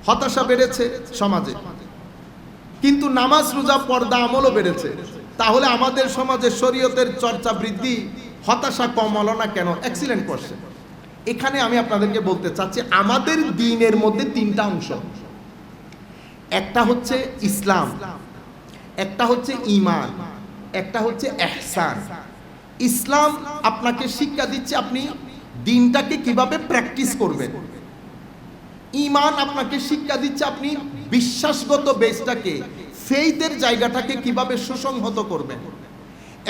হতাশা বেড়েছে সমাজে, কিন্তু নামাজ রোজা পর্দা আমলও বেড়েছে। তাহলে আমাদের সমাজে শরীয়তের চর্চা বৃদ্ধি, হতাশা কম হলো না কেন? Excellent question. এখানে আমি আপনাদেরকে বলতে চাচ্ছি, আমাদের দ্বীনের মধ্যে তিনটা অংশ। একটা হচ্ছে ইসলাম, একটা হচ্ছে ঈমান, একটা হচ্ছে ইহসান। ইসলাম আপনাকে শিক্ষা দিচ্ছে আপনি দ্বীনটাকে কিভাবে প্র্যাকটিস করবেন। ঈমান আপনাকে শিক্ষা দিচ্ছে আপনি বিশ্বাসগত বেসটাকে, ফেইথের জায়গাটাকে কিভাবে সুসংহত করবেন।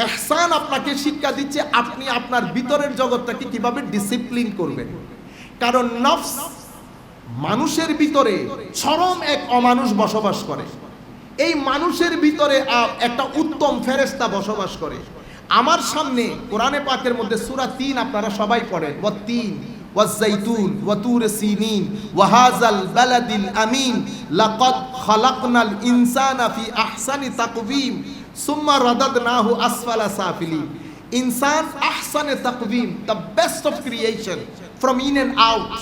ইহসান আপনাকে শিক্ষা দিচ্ছে আপনি আপনার ভিতরের জগৎটাকে কিভাবে ডিসিপ্লিন করবেন। কারণ নফস, মানুষের ভিতরে চরম এক অমানুষ বসবাস করে। এই মানুষের ভিতরে একটা উত্তম ফেরেশতা বসবাস করে। আমার সামনে কোরআনে পাকের মধ্যে সূরা ৩ আপনারা সবাই পড়েন, ওয়াত-তিন ওয়াজ-যাইতুন ওয়া তুর সিনিন ওয়া হাযাল বালাদিল আমিন লাকাদ খালাকনাল ইনসানা ফি আহসানি তাকওয়িম সুম্মা রাদাদনাহু আসফালা সাফিলিন। ইনসান আহসানে তাকওয়িম, the best of creation, from in and out.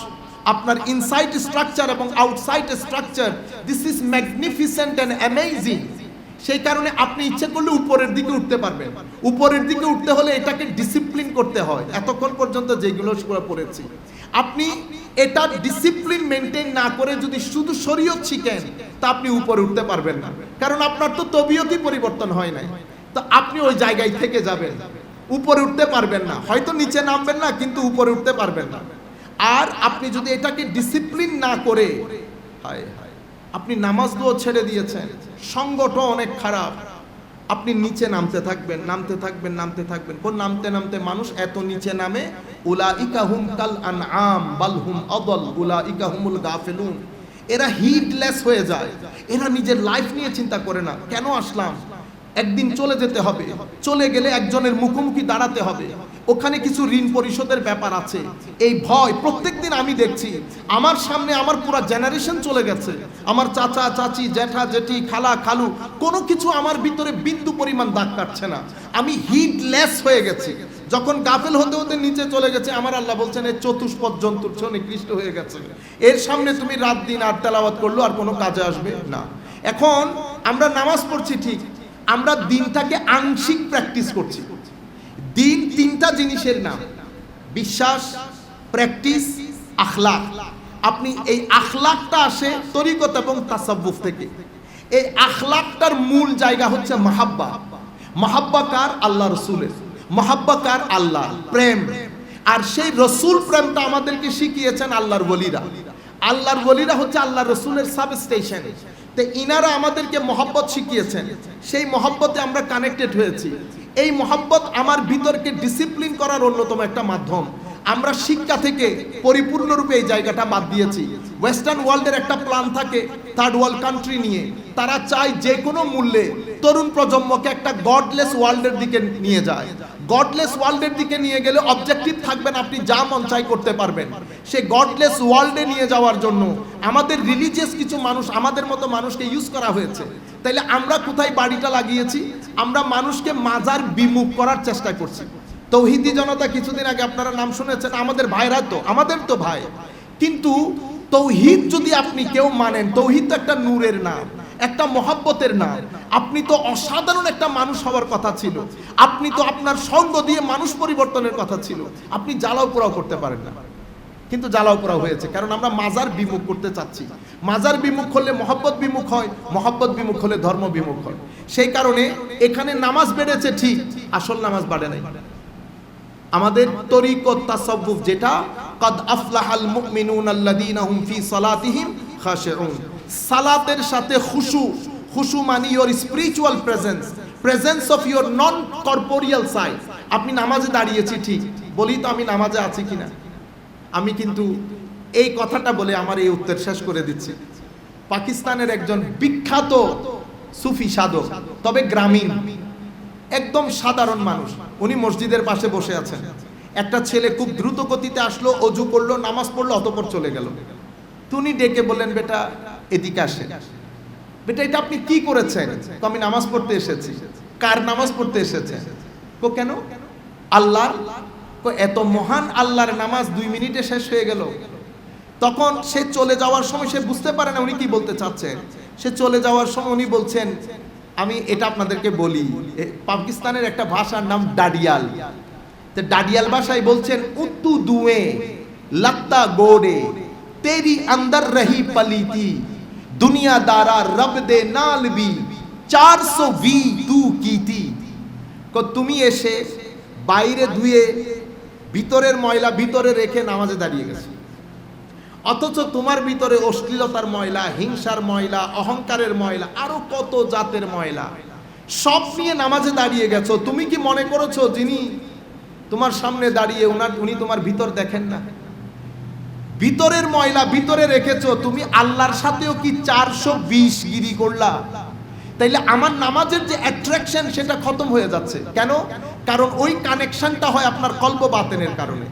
আপনার ইনসাইড স্ট্রাকচার এবং outside structure, this is magnificent and amazing. সেই কারণে আপনি ইচ্ছে করলে উপরের দিকে উঠতে পারবেন। উপরের দিকে উঠতে হলে এটাকে ডিসিপ্লিন করতে হয়। এতক্ষণ পর্যন্ত যেগুলো পড়েছি, আপনি এটা ডিসিপ্লিন মেনটেন না করে যদি শুধু শরীয়ত শিখেন, তা আপনি উপরে উঠতে পারবেন না। কারণ আপনার তো তবিয়তই পরিবর্তন হয় নাই। তো আপনি ওই জায়গায় থেকে যাবেন, উপরে উঠতে পারবেন না। হয়তো নিচে নামবেন না, কিন্তু উপরে উঠতে পারবেন না। আর আপনি যদি এটাকে ডিসিপ্লিন না করে, হায় হায়, আপনি নামাজগুলো ছেড়ে দিয়েছেন, সঙ্গটা অনেক খারাপ, আপনি নিচে নামতে থাকবেন, নামতে থাকবেন, নামতে থাকবেন। কোন নামতে নামতে মানুষ এত নিচে নামে, উলাইকা হুম কাল আনআম বাল হুম আদাল উলাইকা হুমুল গাফিলুন। এরা হিটলেস হয়ে যায়, এরা নিজের লাইফ নিয়ে চিন্তা করে না। কেন আসলাম? একদিন চলে যেতে হবে, চলে গেলে একজনের মুখোমুখি দাঁড়াতে হবে, ওখানে কিছু ঋণ পরিশোধের ব্যাপার আছে। এই ভয় প্রত্যেকদিন আমি দেখছি। আমার সামনে আমার পুরো জেনারেশন চলে গেছে, আমার চাচা চাচি, জ্যাঠা জেঠি, খালা খালু, কোনো কিছু আমার ভিতরে বিন্দু পরিমাণ দাগ কাটছে না। আমি হিটলেস হয়ে গেছি। যখন গাফেল হতে হতে নিচে চলে গেছে, আমার আল্লাহ বলছেন এই চতুষ্পদ জন্তুর চেয়ে নিকৃষ্ট হয়ে গেছে। এর সামনে তুমি রাত দিন আর তেলাওয়াত করলো, আর কোনো কাজে আসবে না। এখন আমরা নামাজ পড়ছি ঠিক, আমরা দিনটাকে আংশিক প্র্যাকটিস করছি। দিন তিনটা জিনিসের নাম: বিশ্বাস, প্র্যাকটিস, আখলাক। আপনি এই আখলাকটা আসে তরিকত এবং তাসাব্বুফ থেকে। এই আখলাকটার মূল জায়গা হচ্ছে মাহাব্বা। মাহাব্বা কার? আল্লাহ রসুলের। মাহাব্বা কার? আল্লাহ প্রেম। আর সেই রসুল প্রেমটা আমাদেরকে শিখিয়েছেন আল্লাহর ওলিরা। আল্লাহর ওলিরা হচ্ছে আল্লাহ রসুলের সাবস্টেশন। তো ইনারা আমাদেরকে মহব্বত শিখিয়েছেন, সেই মহব্বতে আমরা কানেক্টেড হয়েছি। এই মহব্বত আমার ভিতরকে ডিসিপ্লিন করার অন্যতম একটা মাধ্যম। আমরা শিক্ষা থেকে পরিপূর্ণরূপে এই জায়গাটা বাদ দিয়েছি। ওয়েস্টার্ন ওয়ার্ল্ডের একটা প্ল্যান থাকে থার্ড ওয়ার্ল্ড কান্ট্রি নিয়ে, তারা চায় যে কোনো মূল্যে তরুণ প্রজন্মকে একটা গডলেস ওয়ার্ল্ডের দিকে নিয়ে যায়। গডলেস ওয়ার্ল্ডের দিকে নিয়ে গেলে অবজেক্টিভ থাকবেন আপনি যা মন চাই করতে পারবেন। সেই গডলেস ওয়ার্ল্ডে নিয়ে যাওয়ার জন্য আমাদের রিলিজিয়াস কিছু মানুষ, আমাদের মতো মানুষকে ইউজ করা হয়েছে। তাইলে আমরা কোথায় বাড়িটা লাগিয়েছি? আমরা মানুষকে মাজার বিমুখ করার চেষ্টা করছি। তৌহিদি জনতা, কিছুদিন আগে আপনারা নাম শুনেছেন, আমাদের ভাইরা তো, আমাদের তো ভাই। কিন্তু তৌহিদ যদি আপনি কেউ মানেন, তৌহিদ তো একটা নূরের নাম, একটা মহব্বতের নাম। আপনি তো অসাধারণ একটা মানুষ হওয়ার কথা ছিল, আপনি তো আপনার সঙ্গ দিয়ে মানুষ পরিবর্তনের কথা ছিল। আপনি জ্বালাও পোড়াও করতে পারেন না, কিন্তু জ্বালাও পোড়াও হয়েছে। কারণ আমরা মাজার বিমুখ করতে চাচ্ছি। মাজার বিমুখ হলে মহব্বত বিমুখ হয়, মহব্বত বিমুখ হলে ধর্ম বিমুখ হয়। সেই কারণে এখানে নামাজ বেড়েছে ঠিক, আসল নামাজ বাড়ে নাই। আমাদের তরিকত তাসাব্বুফ যেটা, কাদ আফলাহাল মুমিনুন আল্লাযীনা হুম ফি সালাতিহিম খাশিউন। সালাতের সাথে খুশু, খুশু মানে your spiritual presence, presence of your non corporeal side. আপনি নামাজে দাঁড়িয়েছি ঠিক, বলি তো আমি নামাজে আছি কিনা? আমি কিন্তু এই কথাটা বলে আমার এই উত্তর শেষ করে দিচ্ছি। পাকিস্তানের একজন বিখ্যাত সুফি সাধক, তবে গ্রামীণ, একদম সাধারণ মানুষ, উনি মসজিদের পাশে বসে আছেন। একটা ছেলে খুব দ্রুত গতিতে আসলো, অজু করলো, নামাজ পড়লো, অতঃপর চলে গেল। উনি ডেকে বললেন, বেটা এদিকে আসেন। বেটা এটা আপনি কি করেছেন? তো আমি নামাজ পড়তে এসেছি। কার নামাজ পড়তে এসেছে? তো কেন? আল্লাহ। এত মহান আল্লাহর নামাজ 2 মিনিটে শেষ হয়ে গেল। তখন সে চলে যাওয়ার সময় সে বুঝতে পারে না উনি কি বলতে চাচ্ছেন। সে চলে যাওয়ার সময় উনি বলছেন, আমি এটা আপনাদেরকে বলি, পাকিস্তানের একটা ভাষার নাম ডাডিয়াল। তো ডাডিয়াল ভাষায় বলছেন, উত্তু দুয়ে লত্তা গোড়ে তেরি अंदर रही पलीती दुनियादारा रब दे नाल भी 420 तू कीती। को তুমি এসে বাইরে ধুয়ে ভিতরের ময়লা ভিতরে রেখে নামাজে দাঁড়িয়ে গেছো, অথচ তোমার ভিতরে অশ্লীলতার ময়লা, হিংসার ময়লা, অহংকারের ময়লা, আরো কত জাতের ময়লা সব নিয়ে নামাজে দাঁড়িয়ে গেছো। তুমি কি মনে করেছো যিনি তোমার সামনে দাঁড়িয়ে উনি তোমার ভিতর দেখেন না? ভিতরের ময়লা ভিতরে রেখেছো, তুমি আল্লাহর সাথেও কি 420 গিরি করলা? তাইলে আমার নামাজের যে অ্যাট্রাকশন সেটা খতম হয়ে যাচ্ছে কেন? কারণ ওই কানেকশনটা হয় আপনার কলব বাতেনের কারণে।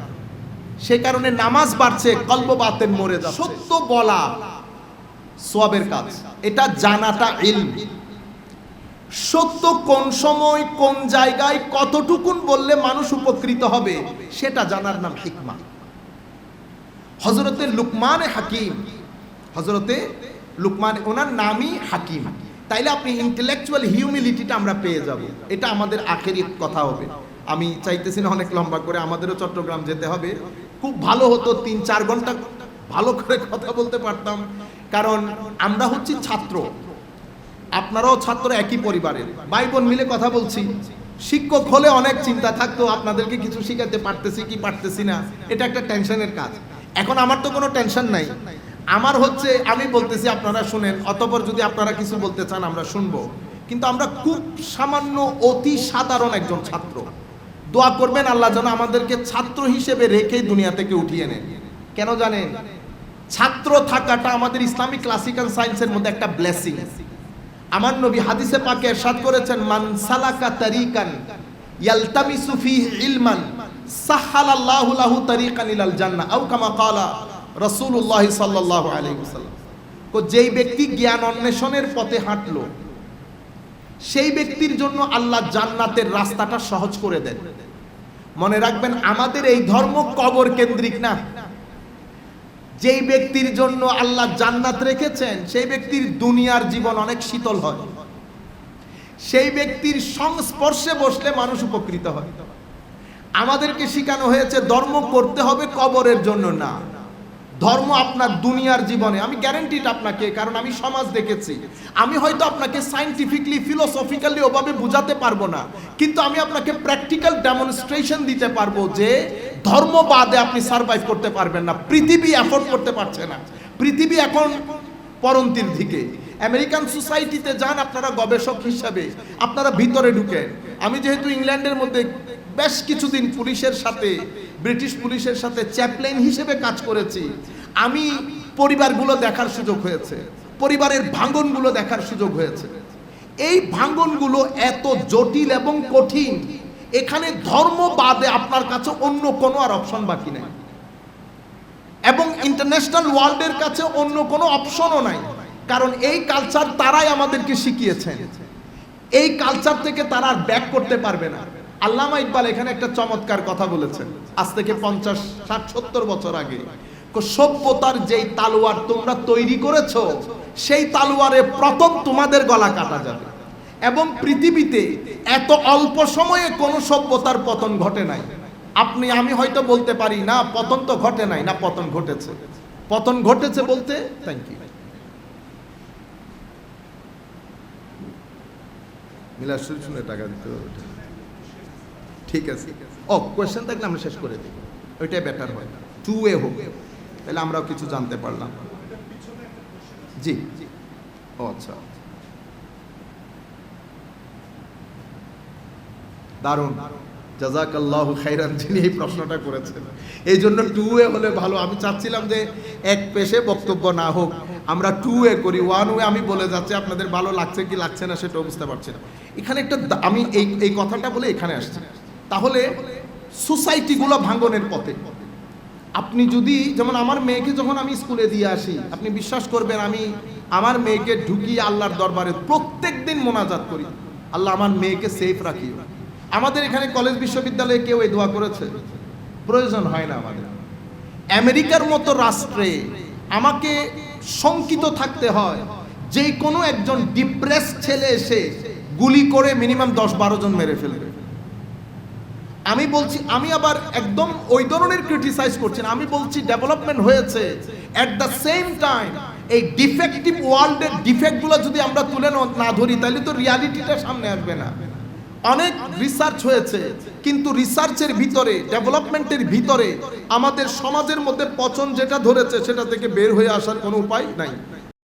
সে কারণে নামাজ বাড়ছে, কলব বাতেন মরে যাচ্ছে। সত্য বলা সওয়াবের কাজ, এটা জানাটা ইলম। সত্য কোন সময় কোন জায়গায় কতটুকুন বললে মানুষ উপকৃত হবে সেটা জানার নাম হিকমা। হযরতে লুকমান হাকিম, হযরতে লুকমান, ওনার নামই হাকিম। তাইলে আপনি ইন্টেলেকচুয়াল হিউমিলিটিটা আমরা পেয়ে যাব। এটা আমাদের আখেরি কথা হবে। আমি চাইতেছি না অনেক লম্বা করে, আমাদেরও চট্টগ্রাম যেতে হবে। খুব ভালো হতো 3-4 ঘন্টা ভালো করে কথা বলতে পারতাম, কারণ আমরা হচ্ছি ছাত্র, আপনারাও ছাত্র, একই পরিবারের ভাই বোন মিলে কথা বলছি। শিক্ষক হলে অনেক চিন্তা থাকতো আপনাদেরকে কিছু শিখাতে পারতেছি কি পারতেছি না, এটা একটা টেনশনের কাজ। এখন আমার তো কোনো টেনশন নাই, আমার হচ্ছে আমি বলতেছি আপনারা শুনেন, অতঃপর যদি আপনারা কিছু বলতে চান আমরা শুনবো। কিন্তু আমরা খুব সামান্য অতি সাধারণ একজন ছাত্র। দোয়া করবেন আল্লাহ যেন আমাদেরকে ছাত্র হিসেবে রেখে দুনিয়া থেকে উঠিয়ে নেন। কেন জানেন? ছাত্র থাকাটা আমাদের ইসলামিক ক্লাসিক্যাল সায়েন্সের মধ্যে একটা ব্লেসিং। আমার নবী হাদিসে পাকে ইরশাদ করেছেন, মান সালাকা তারিকান ইয়ালতামিসু ফিহি ইলমান সাহালাল্লাহু লাহু তারিকান ইলাল জান্নাহ আও কামা ক্বালা রাসূলুল্লাহ সাল্লাল্লাহু আলাইহি ওয়াসাল্লাম। তো যেই ব্যক্তি জ্ঞান অন্বেষণের পথে হাঁটলো সেই ব্যক্তির জন্য আল্লাহ জান্নাতের রাস্তাটা সহজ করে দেন। মনে রাখবেন, আমাদের এই ধর্ম কবর কেন্দ্রিক না। যেই ব্যক্তির জন্য আল্লাহ জান্নাত রেখেছেন সেই ব্যক্তির দুনিয়ার জীবন অনেক শীতল হয়। সেই ব্যক্তির সংস্পর্শে বসলে মানুষ উপকৃত হয়। আমাদেরকে শেখানো হয়েছে ধর্ম করতে হবে কবরের জন্য না, ধর্ম আপনার দুনিয়ার জীবনে। আমি গ্যারান্টিড আপনাকে, কারণ আমি সমাজ দেখেছি। আমি হয়তো আপনাকে সায়েন্টিফিকলি ফিলোসফিক্যালি ওভাবে বুঝাতে পারবো না, কিন্তু আমি আপনাকে প্র্যাকটিক্যাল ডেমনস্ট্রেশন দিতে পারবো যে ধর্ম বাদে আপনি সারভাইভ করতে পারবেন না। পৃথিবী এফোর্ড করতে পারছে না, পৃথিবী এখন পরন্তির দিকে। আমেরিকান সোসাইটিতে যান আপনারা গবেষক হিসাবে, আপনারা ভিতরে ঢুকেন। আমি যেহেতু ইংল্যান্ডের মধ্যে বেশ কিছুদিন পুলিশের সাথে, ব্রিটিশ পুলিশের সাথে চ্যাপলেন হিসেবে কাজ করেছি, আমি পরিবারগুলো দেখার সুযোগ হয়েছে, পরিবারের ভাঙনগুলো দেখার সুযোগ হয়েছে। এই ভাঙনগুলো এত জটিল এবং কঠিন, এখানে ধর্ম বাদে আপনার কাছে অন্য কোনো আর অপশন বাকি নাই, এবং ইন্টারন্যাশনাল ওয়ার্ল্ডের কাছে অন্য কোনো অপশনও নাই। কারণ এই কালচার তারাই আমাদেরকে শিখিয়েছেন, এই কালচার থেকে তারা আর ব্যাক করতে পারবে না। আল্লামা ইকবাল এখানে একটা চমৎকার কথা বলেছেন, আজ থেকে 50, 60, 70 বছর আগে। সভ্যতার যেই তালোয়ার তোমরা তৈরি করেছো সেই তালোয়ারে প্রথম তোমাদের গলা কাটা যাবে। এবং পৃথিবীতে এত অল্প সময়ে কোনো সভ্যতার পতন ঘটে নাই। আমি হয়তো বলতে পারি না পতন তো ঘটে নাই, না পতন ঘটেছে। পতন ঘটেছে বলতে থ্যাংক ইউ মিলা, শুনে টাকা দিতে ঠিক আছে। ও কোয়েশ্চেন থাকলে আমরা শেষ করে দিই, ওইটাই বেটার হয়, 2 ওয়ে হোক, তাহলে আমরাও কিছু জানতে পারলাম। জি, ও আচ্ছা, দারুণ, জাযাকাল্লাহু খাইরান যিনি এই প্রশ্নটা করেছেন। এই জন্য 2 ওয়ে হলে ভালো। আমি চাচ্ছিলাম যে এক পেশে বক্তব্য না হোক, আমরা 2 ওয়ে করি। 1 ওয়ে আমি বলে যাচ্ছি, আপনাদের ভালো লাগছে কি লাগছে না সেটাও বুঝতে পারছি না। এখানে একটা আমি এই কথাটা বলে এখানে আসছি। তাহলে সোসাইটিগুলো ভাঙনের পথে। আপনি যদি, যেমন আমার মেয়েকে যখন আমি স্কুলে দিয়ে আসি, আপনি বিশ্বাস করবেন আমি আমার মেয়েকে ঢুকিয়ে আল্লাহর দরবারে প্রত্যেক দিন মোনাজাত করি, আল্লাহ আমার মেয়েকে সেফ রাখিও। আমাদের এখানে কলেজ বিশ্ববিদ্যালয়ে কেউ এই দোয়া করেছে? প্রয়োজন হয় না আমাদের। আমেরিকার মতো রাষ্ট্রে আমাকে শঙ্কিত থাকতে হয় যে কোনো একজন ডিপ্রেস ছেলে এসে গুলি করে মিনিমাম 10-12 জন মেরে ফেলবে। আমি বলছি, আমি আবার একদম ওই ধরনের ক্রিটিসাইজ করছি না, আমি বলছি ডেভেলপমেন্ট হয়েছে। এট দ্য সেম টাইম এই ডিফেক্টিভ ওয়ার্ল্ডের ডিফেক্টগুলো যদি আমরা তুলে না ধরি তাহলে তো রিয়ালিটিটা সামনে আসবে না। অনেক রিসার্চ হয়েছে, কিন্তু রিসার্চের ভিতরে, ডেভেলপমেন্টের ভিতরে আমাদের সমাজের মধ্যে পচন যেটা ধরেছে সেটা থেকে বের হয়ে আসার কোনো উপায় নাই।